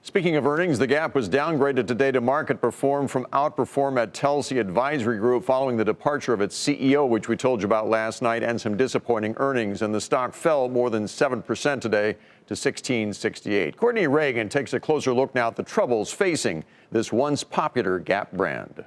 Speaking of earnings, the Gap was downgraded today to market perform from outperform at Telsey Advisory Group following the departure of its CEO, which we told you about last night, and some disappointing earnings. And the stock fell more than 7% today to $16.68. Courtney Reagan takes a closer look now at the troubles facing this once popular Gap brand.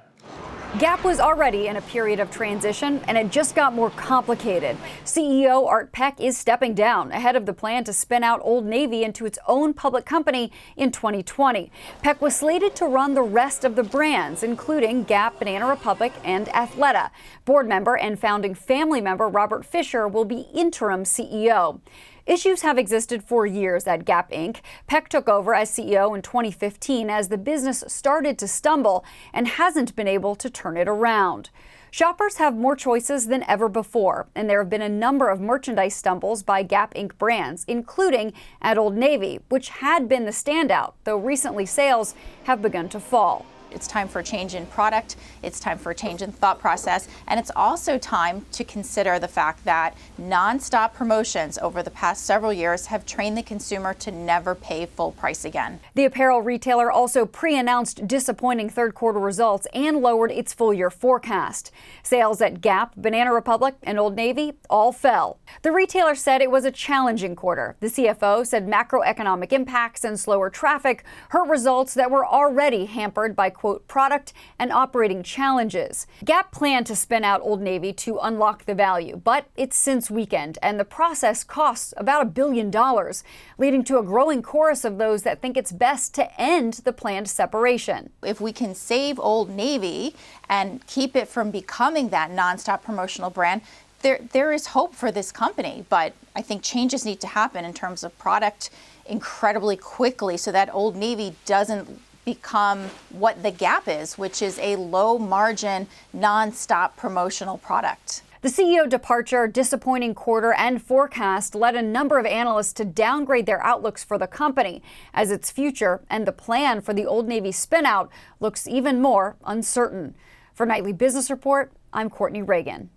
Gap was already in a period of transition, and it just got more complicated. CEO Art Peck is stepping down ahead of the plan to spin out Old Navy into its own public company in 2020. Peck was slated to run the rest of the brands, including Gap, Banana Republic, and Athleta. Board member and founding family member Robert Fisher will be interim CEO. Issues have existed for years at Gap Inc. Peck took over as CEO in 2015 as the business started to stumble and hasn't been able to turn it around. Shoppers have more choices than ever before, and there have been a number of merchandise stumbles by Gap Inc. brands, including at Old Navy, which had been the standout, though recently sales have begun to fall. It's time for a change in product, it's time for a change in thought process, and it's also time to consider the fact that nonstop promotions over the past several years have trained the consumer to never pay full price again. The apparel retailer also pre-announced disappointing third quarter results and lowered its full year forecast. Sales at Gap, Banana Republic, and Old Navy all fell. The retailer said it was a challenging quarter. The CFO said macroeconomic impacts and slower traffic hurt results that were already hampered by quote, product and operating challenges. Gap planned to spin out Old Navy to unlock the value, but it's since weakened, and the process costs about $1 billion, leading to a growing chorus of those that think it's best to end the planned separation. If we can save Old Navy and keep it from becoming that nonstop promotional brand, there is hope for this company, but I think changes need to happen in terms of product incredibly quickly so that Old Navy doesn't become what the Gap is, which is a low margin, non-stop promotional product. The CEO departure, disappointing quarter, and forecast led a number of analysts to downgrade their outlooks for the company as its future and the plan for the Old Navy spinout looks even more uncertain. For Nightly Business Report, I'm Courtney Reagan.